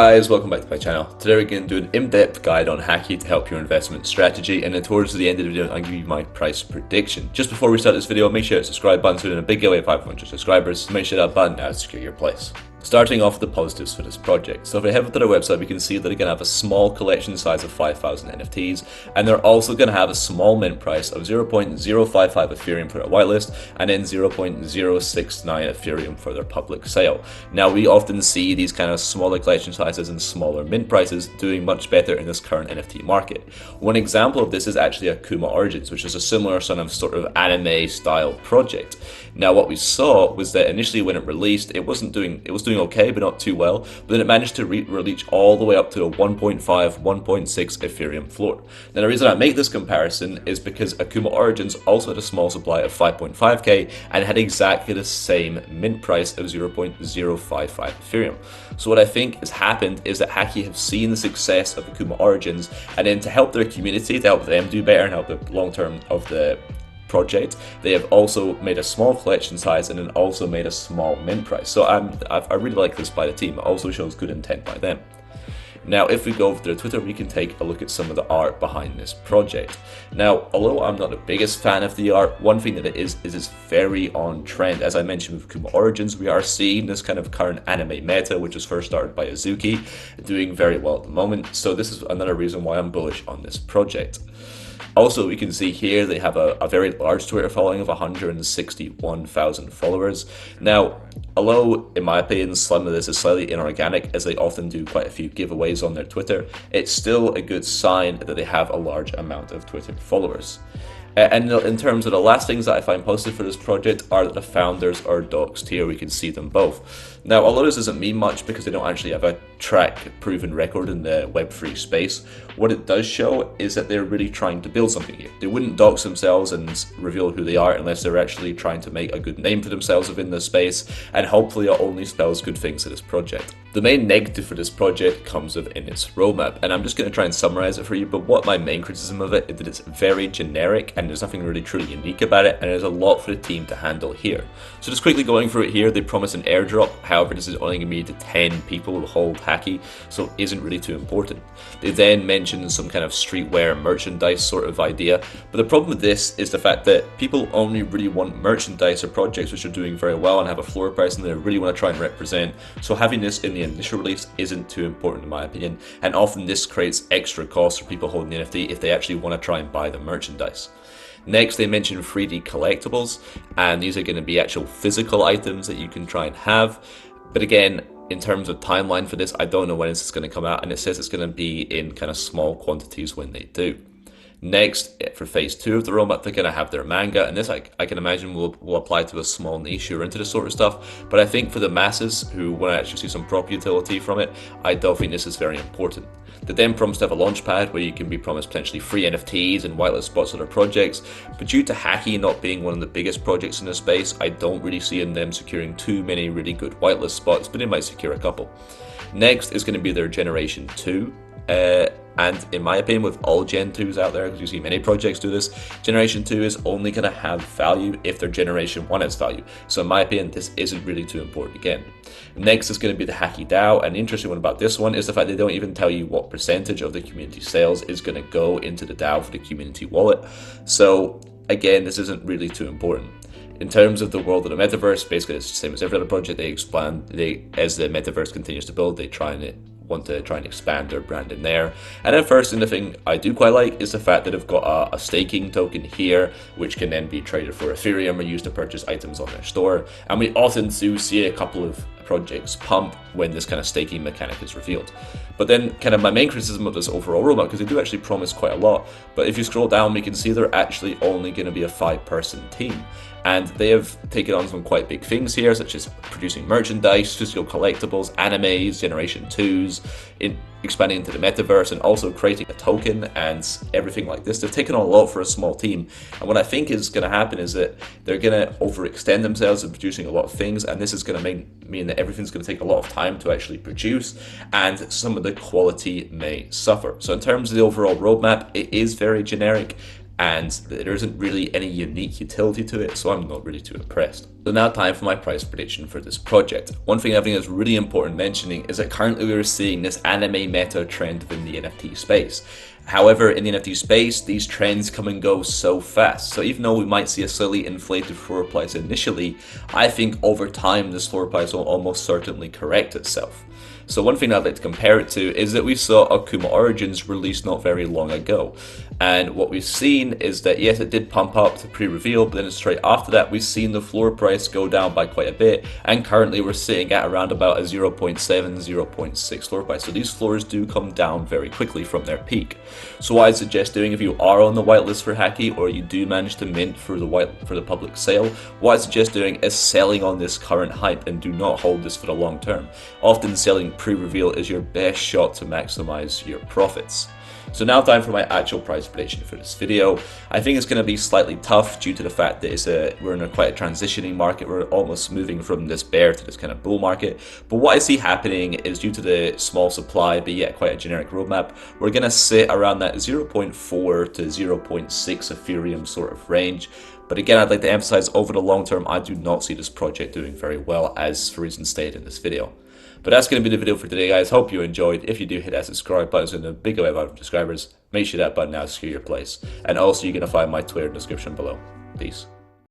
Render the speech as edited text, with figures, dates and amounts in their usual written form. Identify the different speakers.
Speaker 1: guys, welcome back to my channel. Today we're going to do an in-depth guide on Haki to help your investment strategy, and then towards the end of the video I'll give you my price prediction. Just before we start this video, make sure to subscribe button so we're doing a big giveaway of 500 subscribers, so make sure that button now to secure your place. Starting off with the positives for this project. So if we head over to their website, we can see that they're going to have a small collection size of 5,000 NFTs, and they're also going to have a small mint price of 0.055 Ethereum for their whitelist, and then 0.069 Ethereum for their public sale. Now we often see these kind of smaller collection sizes and smaller mint prices doing much better in this current NFT market. One example of this is actually Akuma Origins, which is a similar sort of anime style project. Now what we saw was that initially when it released, it was doing okay, but not too well. But then it managed to reach all the way up to a 1.5, 1.6 Ethereum floor. Now the reason I make this comparison is because Akuma Origins also had a small supply of 5.5k and had exactly the same mint price of 0.055 Ethereum. So what I think has happened is that Haki have seen the success of Akuma Origins, and then to help their community, to help them do better and help the long term of the project, they have also made a small collection size and then also made a small mint price. So I really like this by the team. It also shows good intent by them. Now if we go over to their Twitter, we can take a look at some of the art behind this project. Now although I'm not the biggest fan of the art, one thing that it is it's very on trend. As I mentioned with Akuma Origins, we are seeing this kind of current anime meta, which was first started by Azuki, doing very well at the moment. So this is another reason why I'm bullish on this project. Also, we can see here they have a very large Twitter following of 161,000 followers. Now, although in my opinion some of this is slightly inorganic, as they often do quite a few giveaways on their Twitter, it's still a good sign that they have a large amount of Twitter followers. And in terms of the last things that I find positive for this project are that the founders are doxed here. We can see them both. Now, although this doesn't mean much because they don't actually have a track proven record in the Web3 space, what it does show is that they're really trying to build something here. They wouldn't dox themselves and reveal who they are unless they're actually trying to make a good name for themselves within the space, and hopefully it only spells good things to this project. The main negative for this project comes within its roadmap, and I'm just going to try and summarize it for you, but what my main criticism of it is that it's very generic and there's nothing really truly unique about it, and there's a lot for the team to handle here. So just quickly going through it here, they promise an airdrop. However, this is only going to be to 10 people who hold Haki, so it isn't really too important. They then mention some kind of streetwear merchandise sort of idea, but the problem with this is the fact that people only really want merchandise or projects which are doing very well and have a floor price and they really want to try and represent. So having this in the initial release isn't too important in my opinion, and often this creates extra costs for people holding the NFT if they actually want to try and buy the merchandise. Next, they mention 3D collectibles, and these are going to be actual physical items that you can try and have. But again, in terms of timeline for this, I don't know when this is going to come out, and it says it's going to be in kind of small quantities when they do. Next, for phase 2 of the roadmap, they're going to have their manga, and this I can imagine will apply to a small niche who are into this sort of stuff, but I think for the masses who want to actually see some proper utility from it, I don't think this is very important. They then promised to have a launch pad where you can be promised potentially free NFTs and whitelist spots on their projects, but due to Haki not being one of the biggest projects in the space, I don't really see in them securing too many really good whitelist spots, but they might secure a couple. Next is going to be their Generation 2. And in my opinion, with all Gen 2s out there, because you see many projects do this, Generation 2 is only going to have value if their Generation 1 has value. So in my opinion, this isn't really too important again. Next is going to be the Haki DAO, and the interesting one about this one is the fact they don't even tell you what percentage of the community sales is going to go into the DAO for the community wallet. So again, this isn't really too important. In terms of the world of the metaverse, basically it's the same as every other project. They expand, as the metaverse continues to build, they want to try and expand their brand in there. And then first, and the thing I do quite like is the fact that they've got a staking token here, which can then be traded for Ethereum or used to purchase items on their store. And we often do see a couple of projects pump when this kind of staking mechanic is revealed. But then kind of my main criticism of this overall roadmap, because they do actually promise quite a lot, but if you scroll down, we can see they're actually only going to be a 5-person team. And they have taken on some quite big things here, such as producing merchandise, physical collectibles, animes, Generation 2s, expanding into the metaverse, and also creating a token and everything like this. They've taken on a lot for a small team. And what I think is going to happen is that they're going to overextend themselves in producing a lot of things, and this is going to mean that everything's going to take a lot of time to actually produce, and some of the quality may suffer. So in terms of the overall roadmap, it is very generic. and there isn't really any unique utility to it, so I'm not really too impressed. So now time for my price prediction for this project. One thing I think is really important mentioning is that currently we are seeing this anime meta trend within the NFT space. However, in the NFT space, these trends come and go so fast. So even though we might see a slightly inflated floor price initially, I think over time this floor price will almost certainly correct itself. So one thing I'd like to compare it to is that we saw Akuma Origins released not very long ago. And what we've seen is that yes, it did pump up to pre-reveal, but then straight after that we've seen the floor price go down by quite a bit, and currently we're sitting at around about a 0.7, 0.6 floor price. So these floors do come down very quickly from their peak. So what I'd suggest doing if you are on the whitelist for Haki, or you do manage to mint for the public sale, what I'd suggest doing is selling on this current hype and do not hold this for the long term. Often selling pre-reveal is your best shot to maximize your profits. So now time for my actual price prediction for this video. I think it's going to be slightly tough due to the fact that we're in quite a transitioning market. We're almost moving from this bear to this kind of bull market. But what I see happening is, due to the small supply but yet quite a generic roadmap, we're going to sit around that 0.4 to 0.6 Ethereum sort of range. But again, I'd like to emphasize, over the long term, I do not see this project doing very well, as for reasons stated in this video. But that's going to be the video for today, guys. Hope you enjoyed. If you do, hit that subscribe button. It's in a big way of subscribers. Make sure that button now secure your place. And also, you're going to find my Twitter in the description below. Peace.